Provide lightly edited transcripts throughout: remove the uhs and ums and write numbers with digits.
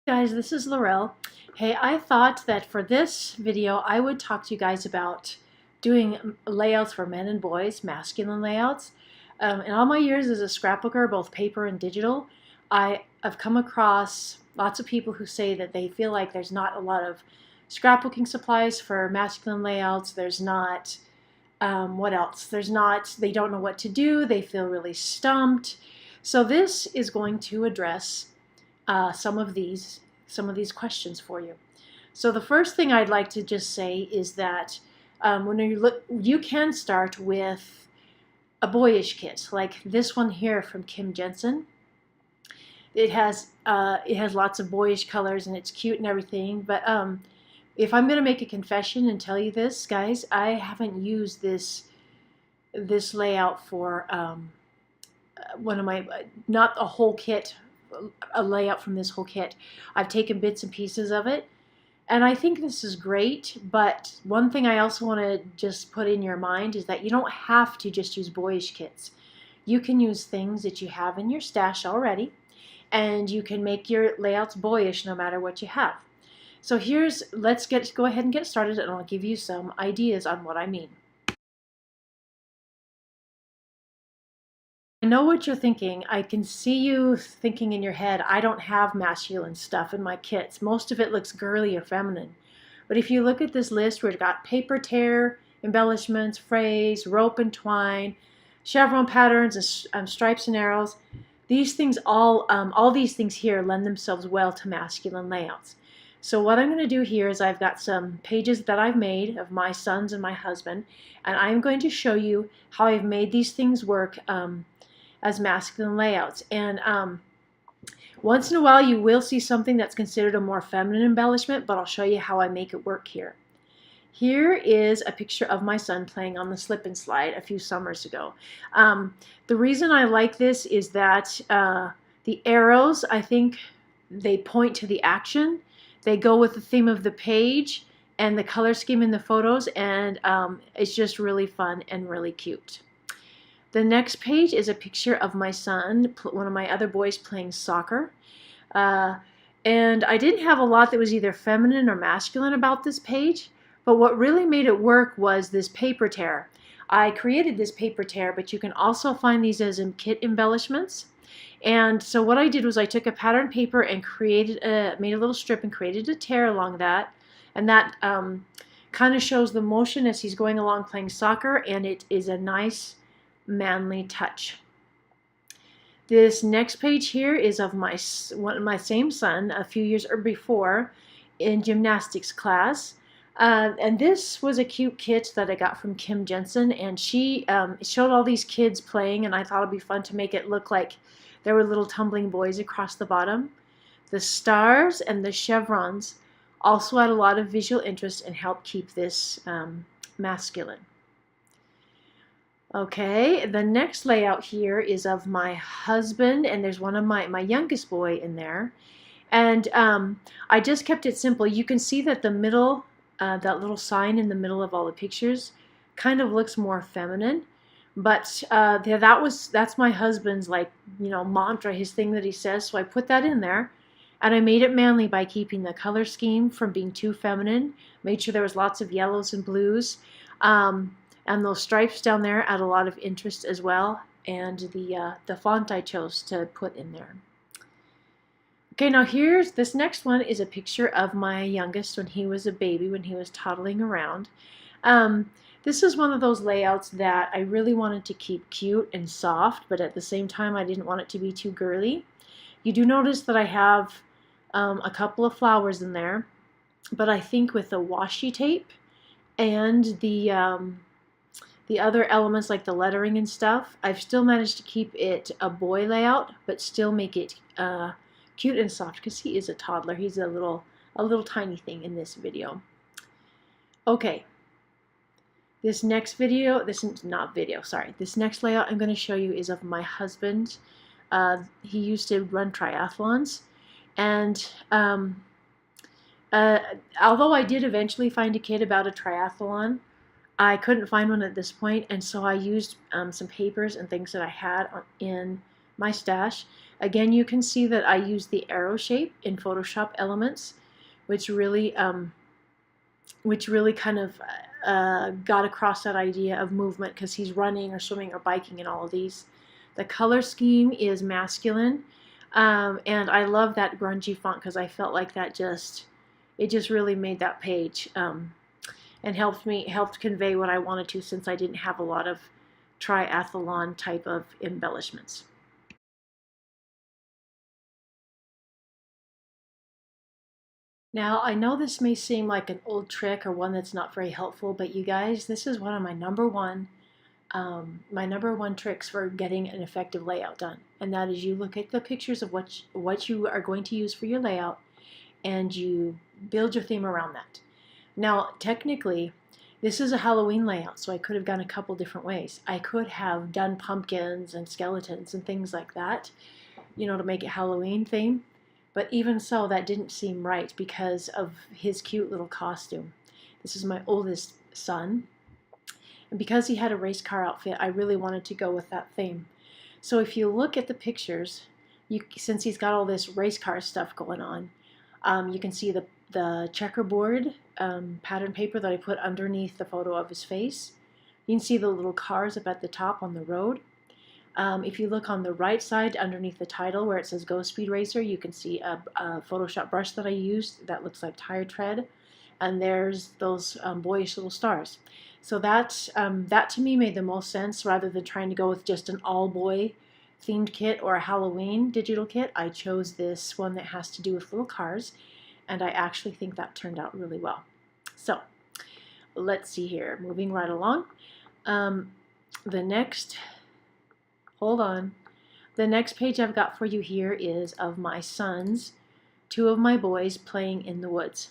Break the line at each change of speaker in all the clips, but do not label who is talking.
Guys, this is Laurel. Hey, I thought that for this video I would talk to you guys about doing layouts for men and boys, masculine layouts. In all my years as a scrapbooker, both paper and digital, I've come across lots of people who say that they feel like there's not a lot of scrapbooking supplies for masculine layouts. There's not, what else? They don't know what to do. They feel really stumped. So this is going to address some of these questions for you. So the first thing I'd like to just say is that when you look, you can start with a boyish kit like this one here from Jensen. It has lots of boyish colors and it's cute and everything. But if I'm going to make a confession and tell you this, guys, I haven't used this layout for one of my not a whole kit. A layout from this whole kit. I've taken bits and pieces of it, and I think this is great. But one thing I also want to just put in your mind is that you don't have to just use boyish kits. You can use things that you have in your stash already, and you can make your layouts boyish no matter what you have. So let's go ahead and get started, and I'll give you some ideas on what I mean. I know what you're thinking. I can see you thinking in your head, I don't have masculine stuff in my kits. Most of it looks girly or feminine. But if you look at this list, we've got paper tear, embellishments, phrase, rope and twine, chevron patterns, and stripes and arrows. These things all these things here lend themselves well to masculine layouts. So what I'm going to do here is I've got some pages that I've made of my sons and my husband, and I'm going to show you how I've made these things work as masculine layouts. And once in a while you will see something that's considered a more feminine embellishment, but I'll show you how I make it work here. Here is a picture of my son playing on the slip and slide a few summers ago. The reason I like this is that the arrows, I think they point to the action. They go with the theme of the page and the color scheme in the photos, and it's just really fun and really cute. The next page is a picture of my son, one of my other boys, playing soccer. And I didn't have a lot that was either feminine or masculine about this page, but what really made it work was this paper tear. I created this paper tear, but you can also find these as in kit embellishments. And so what I did was I took a pattern paper and made a little strip and created a tear along that. And that kind of shows the motion as he's going along playing soccer, and it is a nice manly touch. This next page here is of my same son a few years before in gymnastics class, and this was a cute kit that I got from Jensen, and she showed all these kids playing, and I thought it'd be fun to make it look like there were little tumbling boys across the bottom. The stars and the chevrons also had a lot of visual interest and helped keep this masculine. Okay, the next layout here is of my husband, and there's one of my youngest boy in there. And I just kept it simple. You can see that the middle, that little sign in the middle of all the pictures kind of looks more feminine. But that's my husband's, like, mantra, his thing that he says. So I put that in there, and I made it manly by keeping the color scheme from being too feminine. Made sure there was lots of yellows and blues. And those stripes down there add a lot of interest as well, and the font I chose to put in there. Okay, now this next one is a picture of my youngest when he was a baby, when he was toddling around. This is one of those layouts that I really wanted to keep cute and soft, but at the same time I didn't want it to be too girly. You do notice that I have a couple of flowers in there, but I think with the washi tape and the other elements like the lettering and stuff, I've still managed to keep it a boy layout, but still make it cute and soft because he is a toddler. He's a little tiny thing in this video. Okay, this next layout I'm going to show you is of my husband. He used to run triathlons, and although I did eventually find a kit about a triathlon, I couldn't find one at this point, and so I used some papers and things that I had in my stash. Again, you can see that I use the arrow shape in Photoshop Elements, which really kind of got across that idea of movement because he's running or swimming or biking in all of these. The color scheme is masculine, and I love that grungy font because I felt like that it just really made that page and helped convey what I wanted to, since I didn't have a lot of triathlon type of embellishments. Now, I know this may seem like an old trick or one that's not very helpful, but you guys, this is one of my number one tricks for getting an effective layout done. And that is, you look at the pictures of what you are going to use for your layout, and you build your theme around that. Now, technically, this is a Halloween layout, so I could have gone a couple different ways. I could have done pumpkins and skeletons and things like that, to make it Halloween theme. But even so, that didn't seem right because of his cute little costume. This is my oldest son. And because he had a race car outfit, I really wanted to go with that theme. So if you look at the pictures, since he's got all this race car stuff going on, you can see the checkerboard pattern paper that I put underneath the photo of his face. You can see the little cars up at the top on the road. If you look on the right side underneath the title where it says Go Speed Racer, you can see a Photoshop brush that I used that looks like tire tread, and there's those boyish little stars. So that to me made the most sense. Rather than trying to go with just an all-boy themed kit or a Halloween digital kit, I chose this one that has to do with little cars, and I actually think that turned out really well. So let's see here, moving right along. Hold on. The next page I've got for you here is of my sons, two of my boys playing in the woods.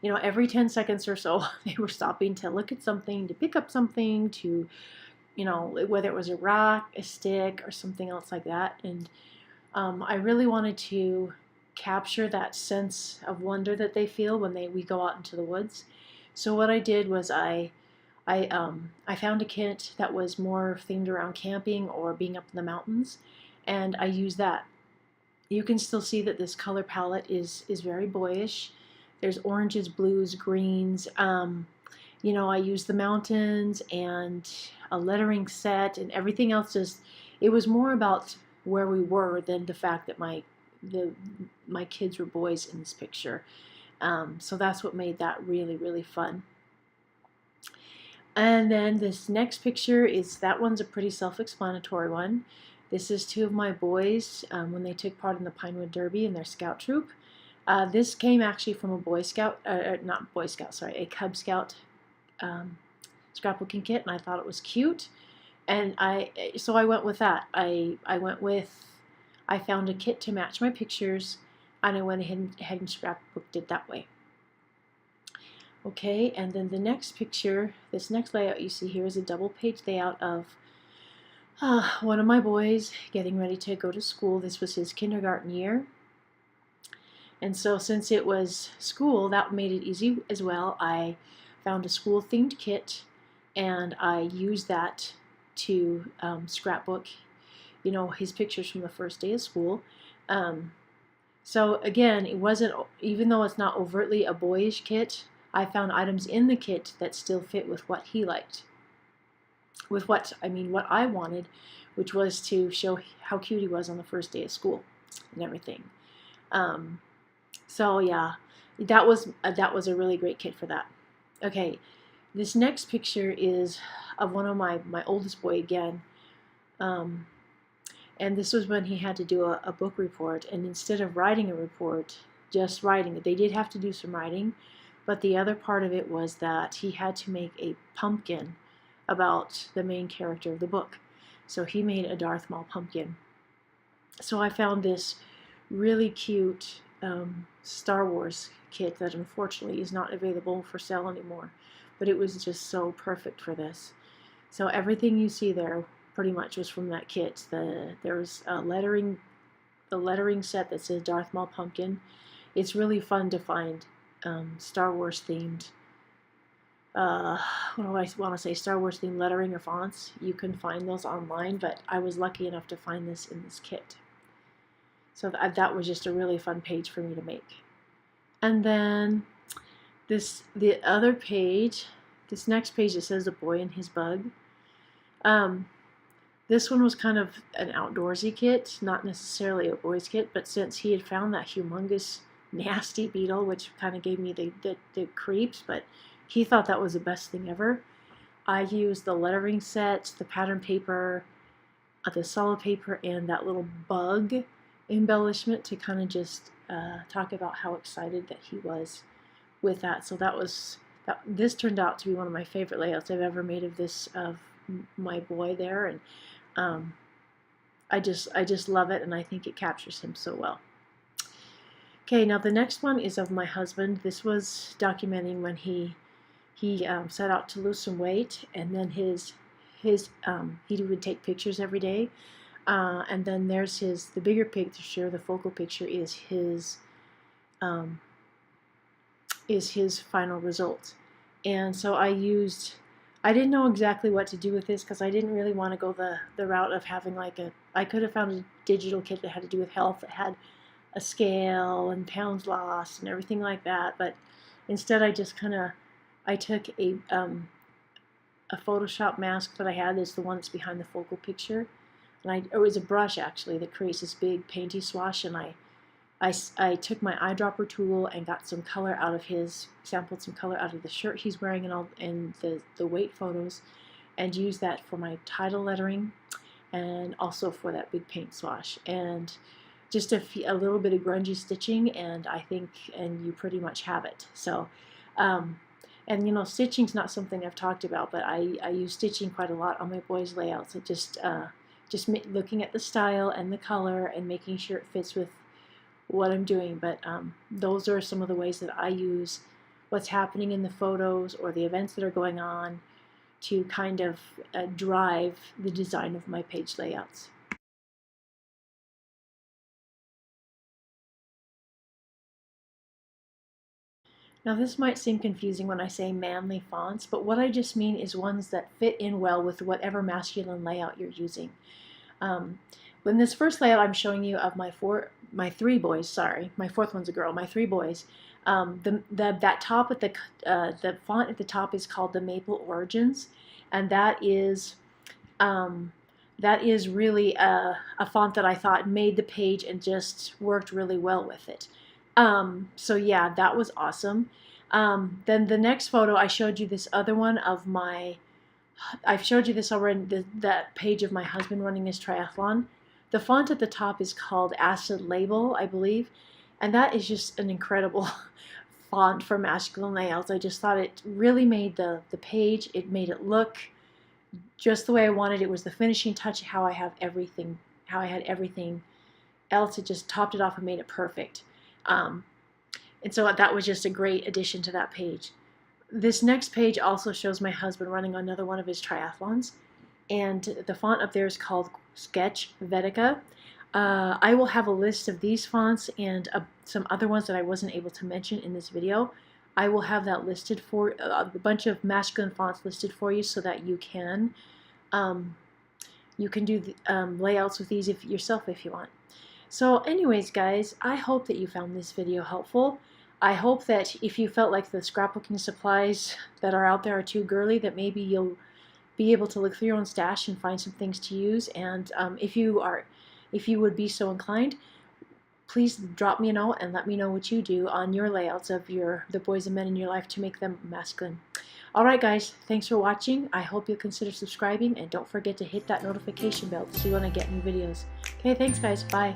Every 10 seconds or so, they were stopping to look at something, to pick up something, to, whether it was a rock, a stick, or something else like that. And I really wanted to capture that sense of wonder that they feel when we go out into the woods. So what I did was I found a kit that was more themed around camping or being up in the mountains, and I used that. You can still see that this color palette is very boyish. There's oranges, blues, greens. I used the mountains and a lettering set, and everything else it was more about where we were than the fact that my kids were boys in this picture. So that's what made that really, really fun. And then this next picture that one's a pretty self-explanatory one. This is two of my boys when they took part in the Pinewood Derby in their scout troop. This came actually from a a Cub Scout scrapbooking kit, and I thought it was cute. And so I went with that. I found a kit to match my pictures, and I went ahead and scrapbooked it that way. Okay, and then the next picture, this next layout you see here is a double page layout of one of my boys getting ready to go to school. This was his kindergarten year. And so since it was school, that made it easy as well. I found a school-themed kit, and I used that to scrapbook, his pictures from the first day of school. So again, it wasn't, even though it's not overtly a boyish kit, I found items in the kit that still fit with what he liked. What I wanted, which was to show how cute he was on the first day of school and everything. So yeah, that was a really great kit for that. Okay, this next picture is of one of my oldest boy again. And this was when he had to do a book report, and instead of writing a report, just writing it, they did have to do some writing. But the other part of it was that he had to make a pumpkin about the main character of the book. So he made a Darth Maul pumpkin. So I found this really cute Star Wars kit that unfortunately is not available for sale anymore. But it was just so perfect for this. So everything you see there pretty much was from that kit. There's the lettering set that says Darth Maul pumpkin. It's really fun to find Star Wars themed what do I want to say, Star Wars themed lettering or fonts. You can find those online, but I was lucky enough to find this in this kit. So that was just a really fun page for me to make. And then the other page, this next page, it says a boy and his bug. This one was kind of an outdoorsy kit, not necessarily a boy's kit, but since he had found that humongous nasty beetle, which kind of gave me the creeps, but he thought that was the best thing ever. I used the lettering set, the pattern paper, the solid paper, and that little bug embellishment to kind of just talk about how excited that he was with that. So this turned out to be one of my favorite layouts I've ever made of my boy there, and I just love it, and I think it captures him so well. Okay, now the next one is of my husband. This was documenting when he set out to lose some weight, and then he would take pictures every day, and then there's the bigger picture, the focal picture is his final result. And so I didn't know exactly what to do with this because I didn't really want to go the route of having I could have found a digital kit that had to do with health, that had a scale and pounds lost and everything like that, but instead I just I took a Photoshop mask that I had. Is the one that's behind the focal picture, and it was a brush actually that creates this big painty swash, and I took my eyedropper tool and got some color out of sampled some color out of the shirt he's wearing and the weight photos, and used that for my title lettering and also for that big paint swash, and just a little bit of grungy stitching, and you pretty much have it. So and you know, stitching's not something I've talked about, but I use stitching quite a lot on my boys' layouts. It just looking at the style and the color and making sure it fits with what I'm doing. But those are some of the ways that I use what's happening in the photos or the events that are going on to kind of drive the design of my page layouts. Now this might seem confusing when I say manly fonts, but what I just mean is ones that fit in well with whatever masculine layout you're using. When this first layout I'm showing you of my three boys, sorry, my fourth one's a girl, my three boys, that top at the font at the top is called the Maple Origins, and that is really a font that I thought made the page and just worked really well with it. So yeah, that was awesome. Then the next photo, I showed you this other one of I've showed you this already, that page of my husband running his triathlon. The font at the top is called Acid Label, I believe, and that is just an incredible font for masculine layouts. I just thought it really made the page, it made it look just the way I wanted. It was the finishing touch, how I had everything else. It just topped it off and made it perfect. And so that was just a great addition to that page. This next page also shows my husband running another one of his triathlons, and the font up there is called Sketch Vetica. I will have a list of these fonts and some other ones that I wasn't able to mention in this video. I will have that listed for a bunch of masculine fonts listed for you, so that you can do the, layouts with these yourself if you want. So anyways, guys, I hope that you found this video helpful. I hope that if you felt like the scrapbooking supplies that are out there are too girly, that maybe you'll be able to look through your own stash and find some things to use. And if you would be so inclined, please drop me a note and let me know what you do on your layouts of the boys and men in your life to make them masculine. Alright guys, thanks for watching. I hope you'll consider subscribing, and don't forget to hit that notification bell to see when I get new videos. Okay, thanks guys, bye.